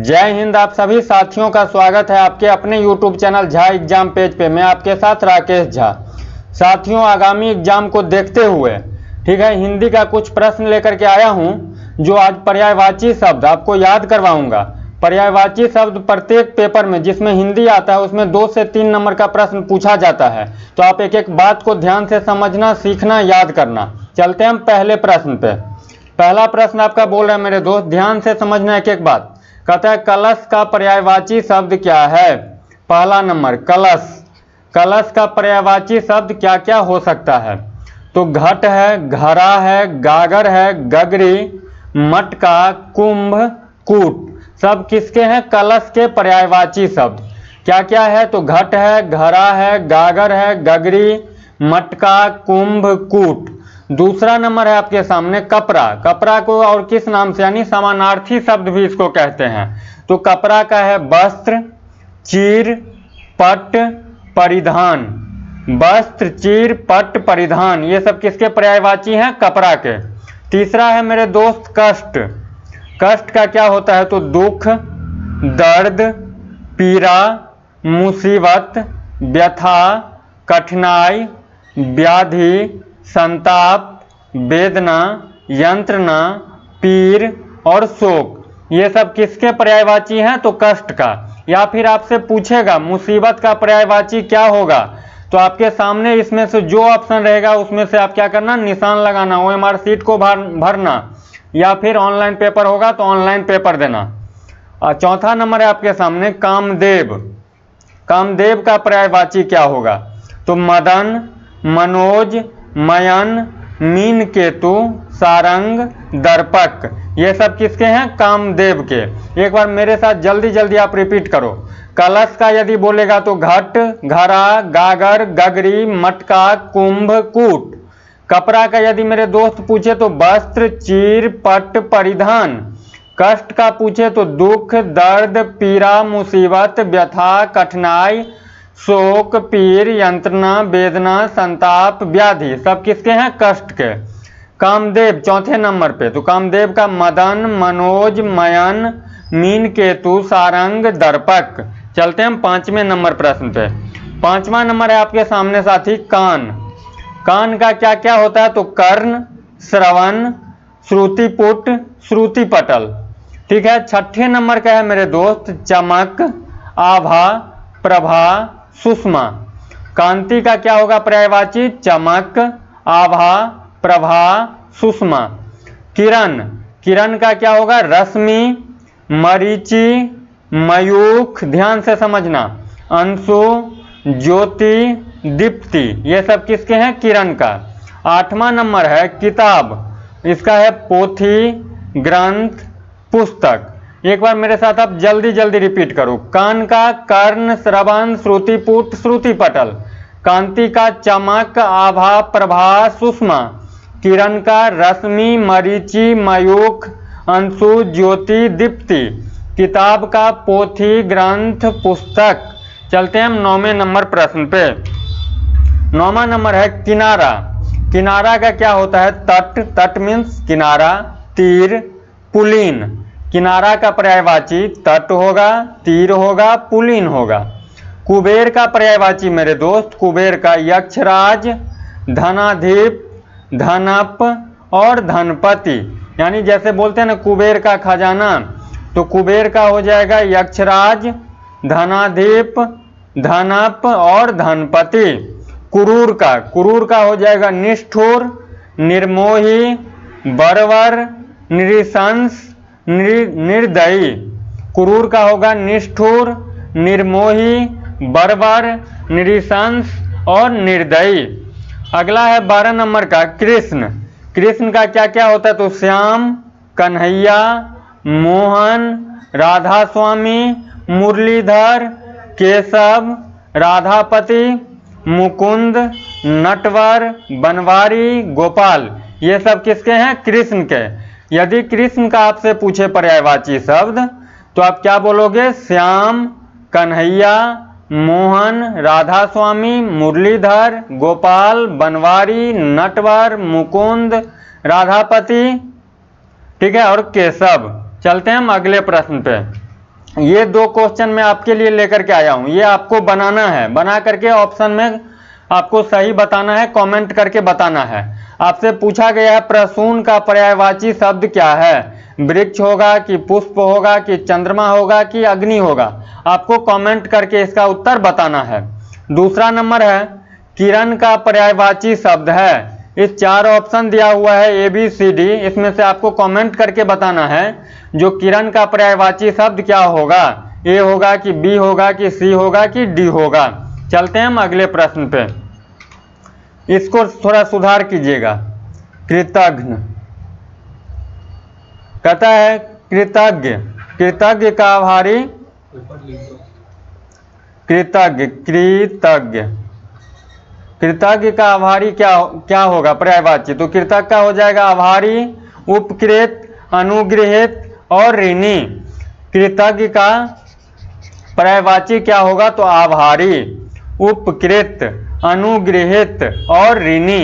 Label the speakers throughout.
Speaker 1: जय हिंद। आप सभी साथियों का स्वागत है आपके अपने YouTube channel Jha exam page पे। मैं आपके साथ राकेश झा। साथियों, आगामी एग्जाम को देखते हुए ठीक है, हिंदी का कुछ प्रश्न लेकर के आया हूं जो आज पर्यायवाची शब्द आपको याद करवाऊंगा। पर्यायवाची शब्द प्रत्येक पेपर में जिसमें हिंदी आता है उसमें 2 से 3 नंबर का प्रश्न पूछा जाता है, तो आप एक एक बात को ध्यान से समझना, सीखना, याद करना। चलते हैं हम पहले प्रश्न पे। पहला प्रश्न आपका बोल रहा है मेरे दोस्त, ध्यान से समझना एक एक बात। कहता है कलश का पर्यायवाची शब्द क्या है। पहला नंबर कलश। कलश का पर्यायवाची शब्द क्या क्या हो सकता है? तो घट है, घड़ा है, गागर है, गगरी, मटका, कुंभ, कूट। सब किसके हैं? कलश के पर्यायवाची शब्द क्या क्या है? तो घट है, घड़ा है, गागर है, गगरी, मटका, कुंभ, कूट। दूसरा नंबर है आपके सामने कपड़ा। कपड़ा को और किस नाम से यानी समानार्थी शब्द भी इसको कहते हैं। तो कपड़ा का है वस्त्र, चीर, पट, परिधान। वस्त्र, चीर, पट, परिधान, ये सब किसके पर्यायवाची हैं? कपड़ा के। तीसरा है मेरे दोस्त कष्ट। कष्ट का क्या होता है? तो दुख, दर्द, पीड़ा, मुसीबत, व्यथा, कठिनाई, व्याधि, संताप, वेदना, यंत्रणा, पीर और शोक, ये सब किसके पर्यायवाची हैं? तो कष्ट का। या फिर आपसे पूछेगा मुसीबत का पर्यायवाची क्या होगा, तो आपके सामने इसमें से जो ऑप्शन रहेगा उसमें से आप क्या करना? निशान लगाना, OMR शीट को भरना, या फिर ऑनलाइन पेपर होगा तो ऑनलाइन पेपर देना। और चौथा नंबर है आपके सामने कामदेव। कामदेव का पर्यायवाची क्या होगा? तो मदन, मनोज, मयन, मीन केतु, सारंग, दर्पक, ये सब किसके हैं? कामदेव के। एक बार मेरे साथ जल्दी जल्दी आप रिपीट करो। कलश का यदि बोलेगा तो घट, घड़ा, गागर, गगरी, मटका, कुंभ, कूट। कपड़ा का यदि मेरे दोस्त पूछे तो वस्त्र, चीर, पट, परिधान। कष्ट का पूछे तो दुख, दर्द, पीड़ा, मुसीबत, व्यथा, कठिनाई, शोक, पीर, यंत्रणा, वेदना, संताप, व्याधि, सब किसके हैं? कष्ट के। कामदेव चौथे नंबर पे, तो कामदेव का मदन, मनोज, मयन, मीन केतु, सारंग, दर्पक। चलते हैं हम 5वें नंबर प्रश्न पे। 5वां नंबर है आपके सामने साथी कान। कान का क्या क्या होता है? तो कर्ण, श्रवण, श्रुतिपुट, श्रुतिपटल। ठीक है। 6ठे नंबर का है मेरे दोस्त चमक, आभा, प्रभा, सुषमा। कांति का क्या होगा पर्यायवाची? चमक, आभा, प्रभा, सुषमा। किरण। किरण का क्या होगा? रश्मि, मरीचि, मयूख, ध्यान से समझना, अंशु, ज्योति, दीप्ति, ये सब किसके हैं? किरण का। 8वां नंबर है किताब। इसका है पोथी, ग्रंथ, पुस्तक। एक बार मेरे साथ आप जल्दी जल्दी रिपीट करो। कान का कर्ण, श्रवण, श्रुतिपुट, श्रुतिपटल। कांति का चमक, आभा, प्रभा, सुषमा। किरण का रश्मि, मरीचि, मयूख, अंशु, ज्योति, दीप्ति। किताब का पोथी, ग्रंथ, पुस्तक। चलते हैं हम 9वें नंबर प्रश्न पे। 9वां नंबर है किनारा। किनारा का क्या होता है? तट। तट मीन्स किनारा। तीर, पुलीन। किनारा का पर्यायवाची तट होगा, तीर होगा, पुलीन होगा। कुबेर का पर्यायवाची मेरे दोस्त, कुबेर का यक्षराज, धनाधिप, धनप और धनपति। यानी जैसे बोलते हैं ना कुबेर का खजाना, तो कुबेर का हो जाएगा यक्षराज, धनाधिप, धनप और धनपति। कुरूर का हो जाएगा निष्ठुर, निर्मोही, बर्बर, नृशंस, निर्दयी। कुरूर का होगा निष्ठुर, निर्मोही, बर्बर, नृशंस और निर्दयी। अगला है 12 नंबर का कृष्ण। कृष्ण का क्या क्या होता है? तो श्याम, कन्हैया, मोहन, राधा स्वामी, मुरलीधर, केशव, राधापति, मुकुंद, नटवर, बनवारी, गोपाल, ये सब किसके हैं? कृष्ण के। यदि कृष्ण का आपसे पूछे पर्यायवाची शब्द तो आप क्या बोलोगे? श्याम, कन्हैया, मोहन, राधा स्वामी, मुरलीधर, गोपाल, बनवारी, नटवर, मुकुंद, राधापति, ठीक है, और केशव। चलते हैं हम अगले प्रश्न पे। ये 2 क्वेश्चन मैं आपके लिए लेकर के आया हूं, ये आपको बनाना है, बना करके ऑप्शन में आपको सही बताना है, कमेंट करके बताना है। आपसे पूछा गया है प्रसून का पर्यायवाची शब्द क्या है, वृक्ष होगा कि पुष्प होगा कि चंद्रमा होगा कि अग्नि होगा, आपको कमेंट करके इसका उत्तर बताना है। दूसरा नंबर है किरण का पर्यायवाची शब्द है, इस 4 ऑप्शन दिया हुआ है ए बी सी डी, इसमें से आपको कमेंट करके बताना है जो किरण का पर्यायवाची शब्द क्या होगा, ए होगा कि बी होगा कि सी होगा कि डी होगा। चलते हैं हम अगले प्रश्न पे, इसको थोड़ा सुधार कीजिएगा। कृतघ्न कहता है कृतज्ञ, कृतज्ञ का आभारी, कृतज्ञ कृतज्ञ कृतज्ञ का आभारी क्या होगा पर्यायवाची, तो कृतज्ञ का हो जाएगा आभारी, उपकृत, अनुग्रहित और ऋणी। कृतज्ञ का पर्यायवाची क्या होगा, तो आभारी, उपकृत, अनुग्रहित और ऋणी।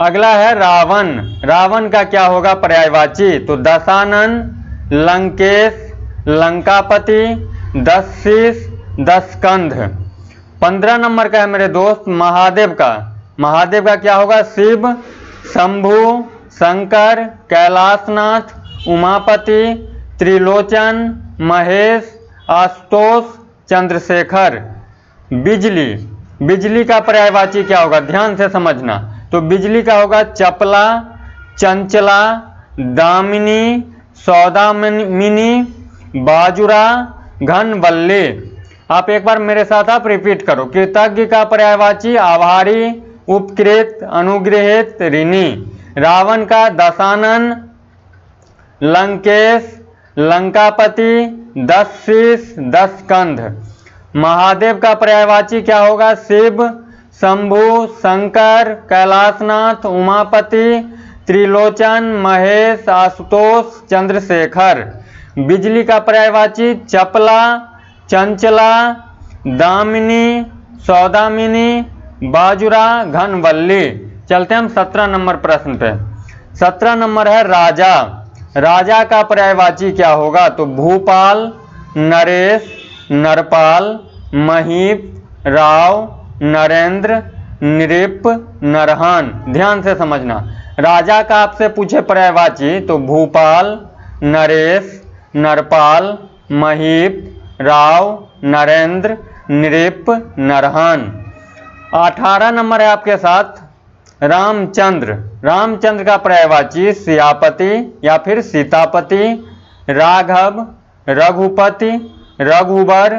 Speaker 1: अगला है रावण, रावण का क्या होगा पर्यायवाची, तो दशानन, लंकेश, लंकापति, दशशीष, दशकंध। 15 नंबर का है मेरे दोस्त महादेव का, महादेव का क्या होगा, शिव, शंभु, शंकर, कैलाशनाथ, उमापति, त्रिलोचन, महेश, आशुतोष, चंद्रशेखर। बिजली, बिजली का पर्यायवाची क्या होगा, ध्यान से समझना, तो बिजली का होगा चपला, चंचला, दामिनी, सौदामिनी, बाजुरा, घनवल्ली। आप एक बार मेरे साथ आप रिपीट करो, कृतज्ञ का पर्यायवाची आभारी, उपकृत, अनुग्रहित, ऋणी। रावण का दशानन, लंकेश, लंकापति, दशशीष, दशकंध। महादेव का पर्यायवाची क्या होगा, शिव, शंभु, शंकर, कैलाशनाथ, उमापति, त्रिलोचन, महेश, आशुतोष, चंद्रशेखर। बिजली का पर्यायवाची चपला, चंचला, दामिनी, सौदामिनी, बाजुरा, घनवल्ली। चलते हम 17 नंबर प्रश्न पे। 17 नंबर है राजा, राजा का पर्यायवाची क्या होगा, तो भूपाल, नरेश, नरपाल, महीप, राव, नरेंद्र, नृप, नरहन। ध्यान से समझना, राजा का आपसे पूछे पर्यायवाची तो भूपाल, नरेश, नरपाल, महीप, राव, नरेंद्र, नृप, नरहन। 18 नंबर है आपके साथ रामचंद्र, रामचंद्र का पर्यायवाची सियापति या फिर सीतापति, राघव, रघुपति, रघुबर,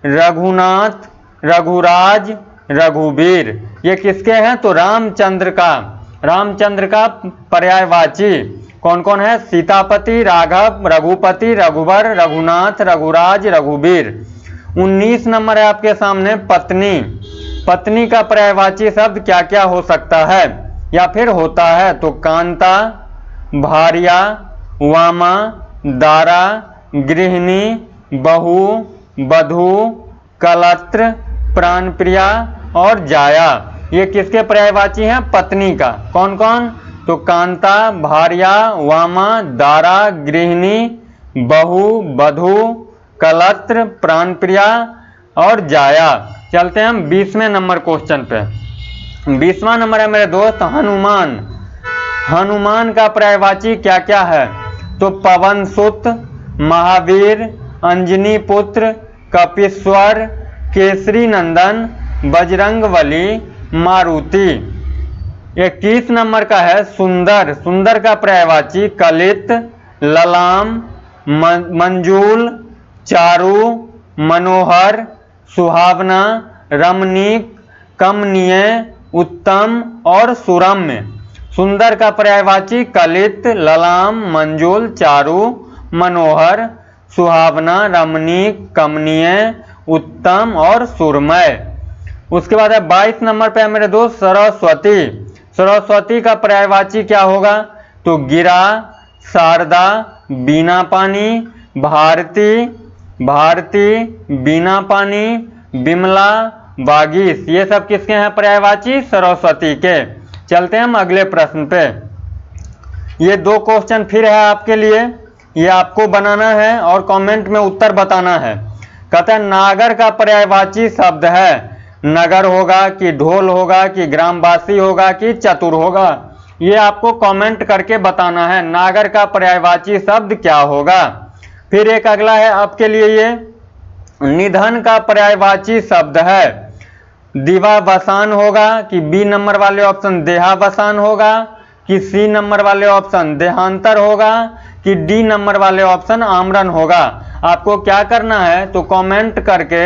Speaker 1: रघुनाथ, रघुराज, रघुवीर। ये किसके हैं, तो रामचंद्र का पर्यायवाची कौन कौन है, सीतापति, राघव, रघुपति, रघुबर, रघुनाथ, रघुराज, रघुवीर। 19 नंबर है आपके सामने पत्नी, पत्नी का पर्यायवाची शब्द क्या क्या हो सकता है या फिर होता है, तो कांता, भार्या, वामा, दारा, गृहिणी, बहू, बधू, कलत्र, प्राणप्रिया और जाया। ये किसके पर्यायवाची हैं, पत्नी का। कौन कौन, तो कांता, भार्या, वामा, दारा, गृहिणी, बहू, बधू, कलत्र, प्राणप्रिया और जाया। चलते हैं हम 20वें नंबर क्वेश्चन पे। 20वां नंबर है मेरे दोस्त हनुमान, हनुमान का पर्यायवाची क्या क्या है, तो पवन सुत, महावीर, अंजनी पुत्र, कपीश्वर, केसरी नंदन, बजरंगबली, मारुति। 21 नंबर का है सुंदर, सुंदर का पर्यायवाची कलित, ललाम, मंजूल, चारु, मनोहर, सुहावना, रमणीक, कमनीय, उत्तम और सुरम्य। सुंदर का पर्यायवाची कलित, ललाम, मंजूल, चारु, मनोहर, सुहावना, रमणीक, कमनीय, उत्तम और सुरमय। उसके बाद है 22 नंबर पे है मेरे दोस्त सरस्वती, सरस्वती का पर्यायवाची क्या होगा, तो गिरा, शारदा, बीना पानी, भारती, भारती, बीना पानी, बिमला, बागीश। ये सब किसके हैं पर्यायवाची, सरस्वती के। चलते हैं हम अगले प्रश्न पे। ये 2 क्वेश्चन फिर है आपके लिए, ये आपको बनाना है और कमेंट में उत्तर बताना है। कहते हैं नागर का पर्यायवाची शब्द है, नगर होगा कि ढोल होगा कि ग्रामवासी होगा कि चतुर होगा, ये आपको कमेंट करके बताना है। नागर का पर्यायवाची शब्द क्या होगा। फिर एक अगला है आपके लिए, ये निधन का पर्यायवाची शब्द है, दिवावसान होगा कि बी नंबर वाले ऑप्शन देहावसान होगा कि सी नंबर वाले ऑप्शन देहांतर होगा कि डी नंबर वाले ऑप्शन आमरण होगा। आपको क्या करना है तो कमेंट करके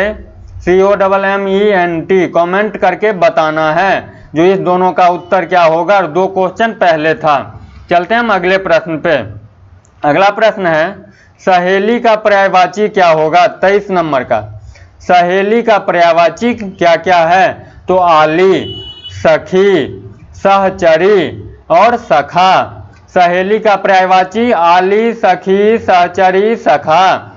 Speaker 1: COMMENT कमेंट करके बताना है जो इस दोनों का उत्तर क्या होगा। और 2 क्वेश्चन पहले था। चलते हैं हम अगले प्रश्न पे। अगला प्रश्न है सहेली का पर्यायवाची क्या होगा। 23 नंबर का सहेली का पर्यायवाची क्या क्या है तो आली, सखी, सहचरी और सखा। सहेली का पर्यायवाची आली, सखी, सहचरी, सखा।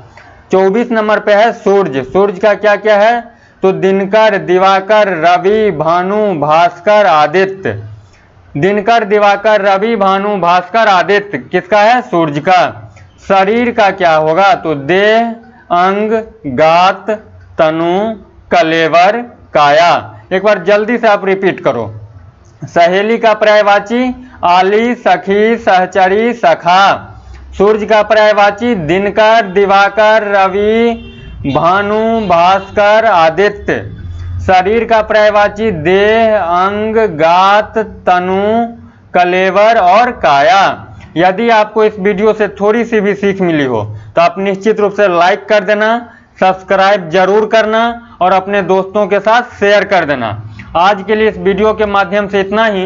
Speaker 1: 24 नंबर पे है सूर्य। सूर्य का क्या क्या है तो दिनकर, दिवाकर, रवि, भानु, भास्कर, आदित्य। दिनकर, दिवाकर, रवि, भानु, भास्कर, आदित्य किसका है सूर्य का। शरीर का क्या होगा तो देह, अंग, गात, तनु, कलेवर, काया। एक बार जल्दी से आप रिपीट करो। सहेली का पर्यायवाची आली, सखी, सहचरी, सखा। सूर्य का पर्यायवाची दिनकर, दिवाकर, रवि, भानु, भास्कर, आदित्य। शरीर का पर्यायवाची देह, अंग, गात, तनु, कलेवर और काया। यदि आपको इस वीडियो से थोड़ी सी भी सीख मिली हो तो आप निश्चित रूप से लाइक कर देना, सब्सक्राइब जरूर करना और अपने दोस्तों के साथ शेयर कर देना। आज के लिए इस वीडियो के माध्यम से इतना ही।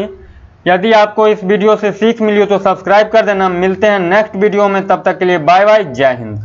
Speaker 1: यदि आपको इस वीडियो से सीख मिली हो तो सब्सक्राइब कर देना। मिलते हैं नेक्स्ट वीडियो में, तब तक के लिए बाय बाय, जय हिंद।